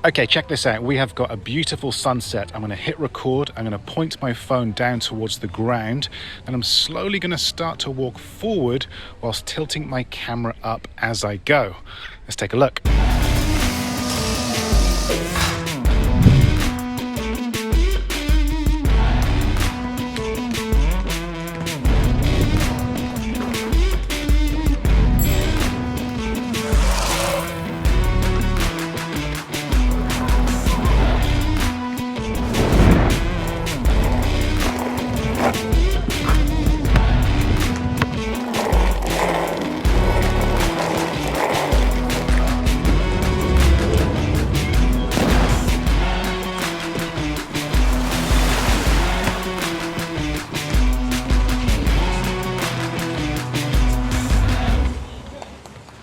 Okay, check this out. We have got a beautiful sunset. I'm gonna hit record. I'm gonna point my phone down towards the ground, and I'm slowly gonna start to walk forward whilst tilting my camera up as I go. Let's take a look.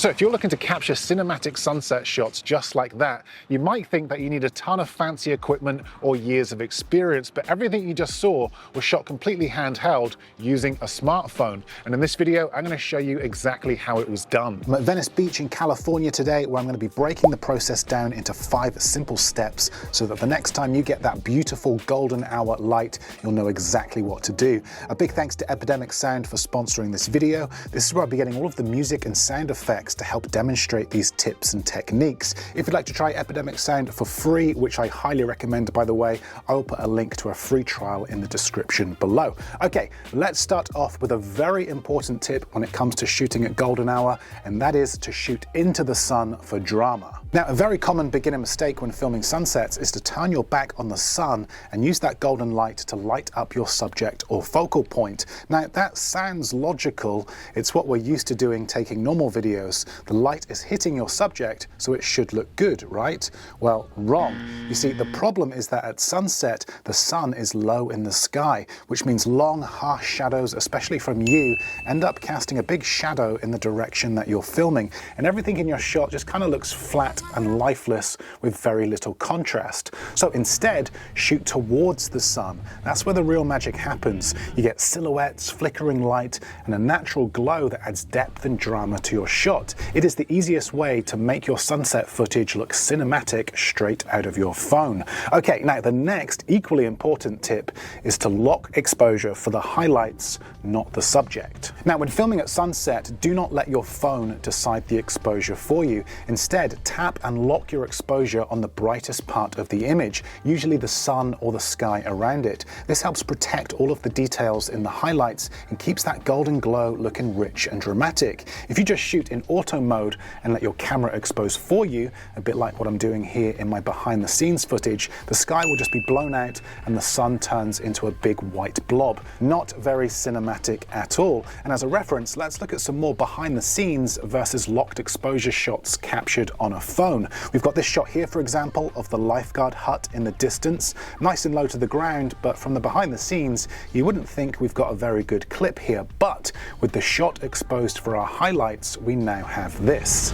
So if you're looking to capture cinematic sunset shots just like that, you might think that you need a ton of fancy equipment or years of experience, but everything you just saw was shot completely handheld using a smartphone. And in this video, I'm going to show you exactly how it was done. I'm at Venice Beach in California today, where I'm going to be breaking the process down into 5 simple steps so that the next time you get that beautiful golden hour light, you'll know exactly what to do. A big thanks to Epidemic Sound for sponsoring this video. This is where I'll be getting all of the music and sound effects to help demonstrate these tips and techniques. If you'd like to try Epidemic Sound for free, which I highly recommend by the way, I will put a link to a free trial in the description below. Okay, let's start off with a very important tip when it comes to shooting at golden hour, and that is to shoot into the sun for drama. Now, a very common beginner mistake when filming sunsets is to turn your back on the sun and use that golden light to light up your subject or focal point. Now, that sounds logical. It's what we're used to doing taking normal videos. The light is hitting your subject, so it should look good, right? Well, wrong. You see, the problem is that at sunset, the sun is low in the sky, which means long, harsh shadows, especially from you, end up casting a big shadow in the direction that you're filming, and everything in your shot just kind of looks flat and lifeless with very little contrast. So instead, shoot towards the sun. That's where the real magic happens. You get silhouettes, flickering light, and a natural glow that adds depth and drama to your shot. It is the easiest way to make your sunset footage look cinematic straight out of your phone. Okay, now the next equally important tip is to lock exposure for the highlights, not the subject. Now, when filming at sunset, do not let your phone decide the exposure for you. Instead, tap and lock your exposure on the brightest part of the image, usually the sun or the sky around it. This helps protect all of the details in the highlights and keeps that golden glow looking rich and dramatic. If you just shoot in auto mode and let your camera expose for you, a bit like what I'm doing here in my behind the scenes footage, the sky will just be blown out and the sun turns into a big white blob. Not very cinematic at all. And as a reference, let's look at some more behind the scenes versus locked exposure shots captured on a phone. We've got this shot here, for example, of the lifeguard hut in the distance, nice and low to the ground, but from the behind the scenes, you wouldn't think we've got a very good clip here. But with the shot exposed for our highlights, we now have this.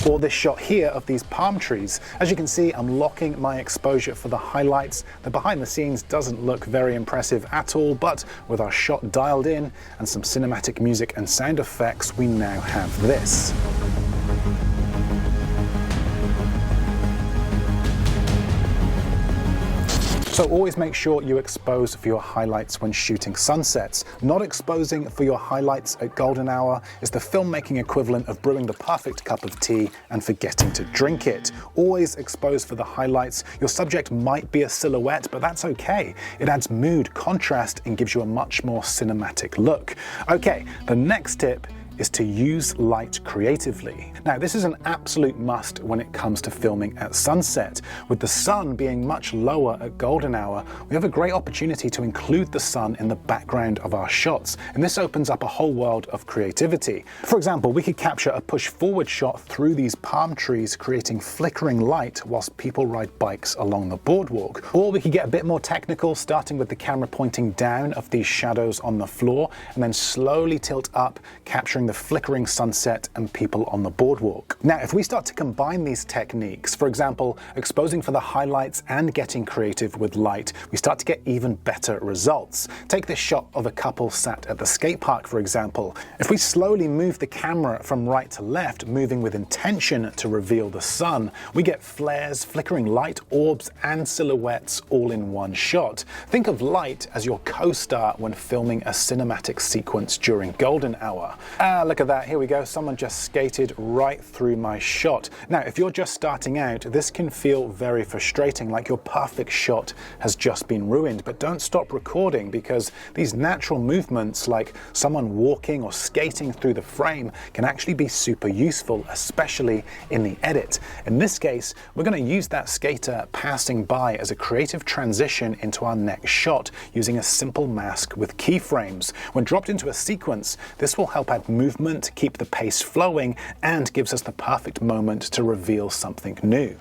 Or this shot here of these palm trees. As you can see, I'm locking my exposure for the highlights. The behind the scenes doesn't look very impressive at all, but with our shot dialed in and some cinematic music and sound effects, we now have this. So always make sure you expose for your highlights when shooting sunsets. Not exposing for your highlights at golden hour is the filmmaking equivalent of brewing the perfect cup of tea and forgetting to drink it. Always expose for the highlights. Your subject might be a silhouette, but that's okay. It adds mood, contrast, and gives you a much more cinematic look. Okay, the next tip is to use light creatively. Now, this is an absolute must when it comes to filming at sunset. With the sun being much lower at golden hour, we have a great opportunity to include the sun in the background of our shots, and this opens up a whole world of creativity. For example, we could capture a push forward shot through these palm trees, creating flickering light whilst people ride bikes along the boardwalk. Or we could get a bit more technical, starting with the camera pointing down of these shadows on the floor, and then slowly tilt up, capturing capturing the flickering sunset and people on the boardwalk. Now, if we start to combine these techniques, for example, exposing for the highlights and getting creative with light, we start to get even better results. Take this shot of a couple sat at the skate park, for example. If we slowly move the camera from right to left, moving with intention to reveal the sun, we get flares, flickering light, orbs, and silhouettes all in one shot. Think of light as your co-star when filming a cinematic sequence during golden hour. Look at that, here we go, someone just skated right through my shot. Now, if you're just starting out, this can feel very frustrating, like your perfect shot has just been ruined, but don't stop recording, because these natural movements, like someone walking or skating through the frame, can actually be super useful, especially in the edit. In this case, we're going to use that skater passing by as a creative transition into our next shot using a simple mask with keyframes. When dropped into a sequence, this will help add movement, keep the pace flowing, and gives us the perfect moment to reveal something new.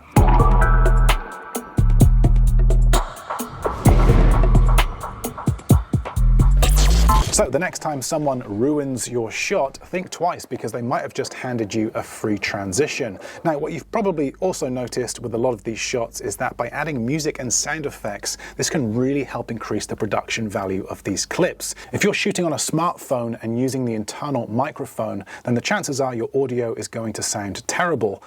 So the next time someone ruins your shot, think twice, because they might have just handed you a free transition. Now, what you've probably also noticed with a lot of these shots is that by adding music and sound effects, this can really help increase the production value of these clips. If you're shooting on a smartphone and using the internal microphone, then the chances are your audio is going to sound terrible.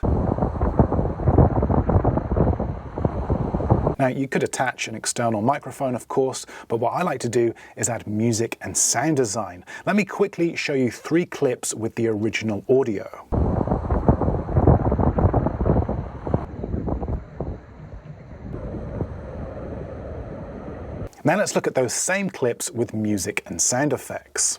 Now, you could attach an external microphone, of course, but what I like to do is add music and sound design. Let me quickly show you 3 clips with the original audio. Now let's look at those same clips with music and sound effects.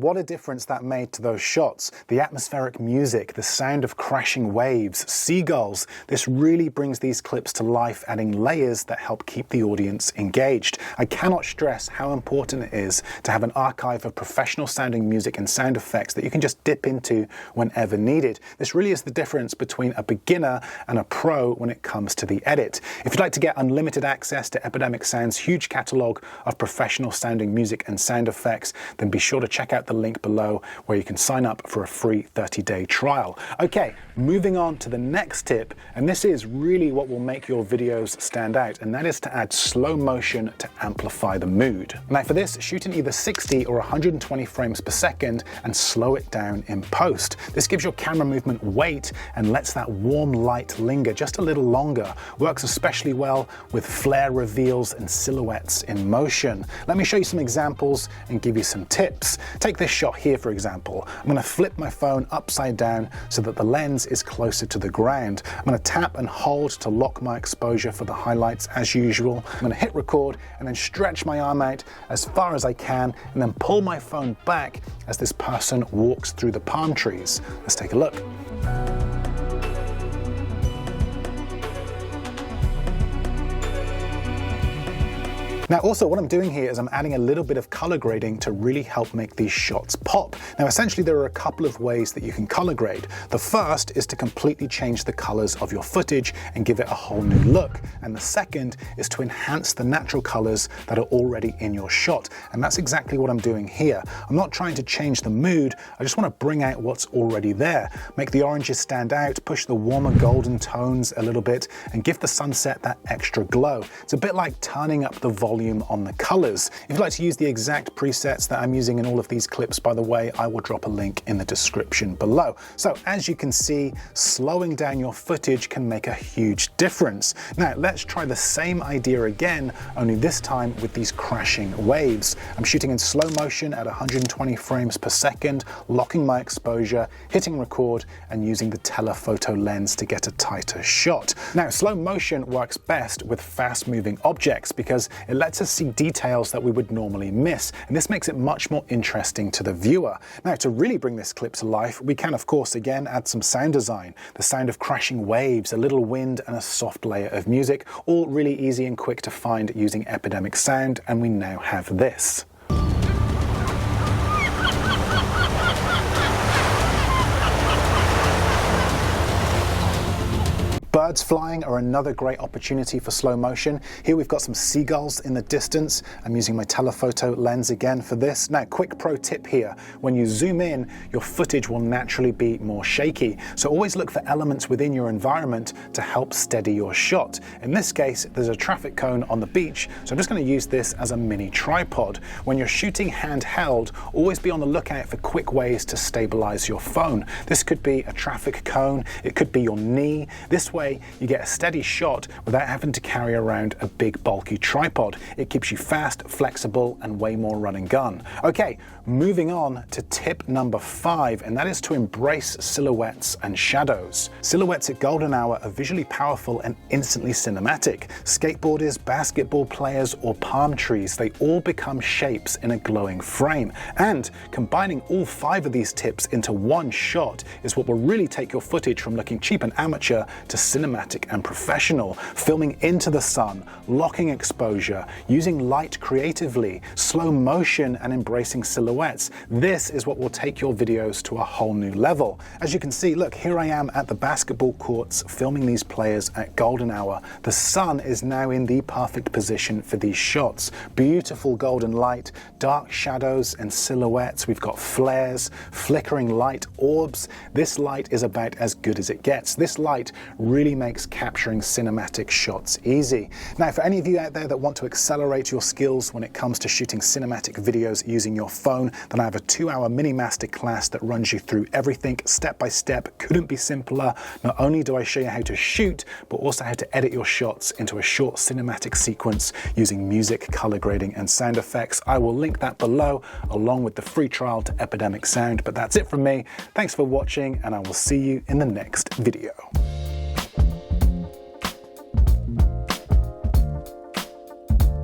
What a difference that made to those shots. The atmospheric music, the sound of crashing waves, seagulls. This really brings these clips to life, adding layers that help keep the audience engaged. I cannot stress how important it is to have an archive of professional sounding music and sound effects that you can just dip into whenever needed. This really is the difference between a beginner and a pro when it comes to the edit. If you'd like to get unlimited access to Epidemic Sound's huge catalogue of professional sounding music and sound effects, then be sure to check out the link below where you can sign up for a free 30-day trial. Okay, moving on to the next tip, and this is really what will make your videos stand out, and that is to add slow motion to amplify the mood. Now for this, shoot in either 60 or 120 frames per second and slow it down in post. This gives your camera movement weight and lets that warm light linger just a little longer. Works especially well with flare reveals and silhouettes in motion. Let me show you some examples and give you some tips. Take this shot here, for example. I'm going to flip my phone upside down so that the lens is closer to the ground. I'm going to tap and hold to lock my exposure for the highlights as usual. I'm going to hit record and then stretch my arm out as far as I can and then pull my phone back as this person walks through the palm trees. Let's take a look. Now also what I'm doing here is I'm adding a little bit of color grading to really help make these shots pop. Now essentially there are a couple of ways that you can color grade. The first is to completely change the colors of your footage and give it a whole new look. And the second is to enhance the natural colors that are already in your shot. And that's exactly what I'm doing here. I'm not trying to change the mood, I just want to bring out what's already there. Make the oranges stand out, push the warmer golden tones a little bit, and give the sunset that extra glow. It's a bit like turning up the volume on the colors. If you'd like to use the exact presets that I'm using in all of these clips, by the way, I will drop a link in the description below. So as you can see, slowing down your footage can make a huge difference. Now let's try the same idea again, only this time with these crashing waves. I'm shooting in slow motion at 120 frames per second, locking my exposure, hitting record, and using the telephoto lens to get a tighter shot. Now slow motion works best with fast moving objects because it lets us see details that we would normally miss, and this makes it much more interesting to the viewer. Now to really bring this clip to life, we can of course again add some sound design. The sound of crashing waves, a little wind, and a soft layer of music, all really easy and quick to find using Epidemic Sound, and we now have this. Birds flying are another great opportunity for slow motion. Here we've got some seagulls in the distance. I'm using my telephoto lens again for this. Now, quick pro tip here. When you zoom in, your footage will naturally be more shaky. So always look for elements within your environment to help steady your shot. In this case, there's a traffic cone on the beach, so I'm just going to use this as a mini tripod. When you're shooting handheld, always be on the lookout for quick ways to stabilize your phone. This could be a traffic cone, it could be your knee. This way you get a steady shot without having to carry around a big bulky tripod. It keeps you fast, flexible, and way more run and gun. Okay, moving on to tip number 5, and that is to embrace silhouettes and shadows. Silhouettes at golden hour are visually powerful and instantly cinematic. Skateboarders, basketball players, or palm trees, they all become shapes in a glowing frame. And combining all 5 of these tips into one shot is what will really take your footage from looking cheap and amateur to cinematic and professional. Filming into the sun, locking exposure, using light creatively, slow motion, and embracing silhouettes. This is what will take your videos to a whole new level. As you can see, look, here I am at the basketball courts filming these players at golden hour. The sun is now in the perfect position for these shots. Beautiful golden light, dark shadows and silhouettes. We've got flares, flickering light orbs. This light is about as good as it gets. This light really makes capturing cinematic shots easy. Now, for any of you out there that want to accelerate your skills when it comes to shooting cinematic videos using your phone, then I have a 2-hour mini masterclass that runs you through everything step by step. Couldn't be simpler. Not only do I show you how to shoot, but also how to edit your shots into a short cinematic sequence using music, color grading, and sound effects. I will link that below, along with the free trial to Epidemic Sound. But that's it from me. Thanks for watching, and I will see you in the next video.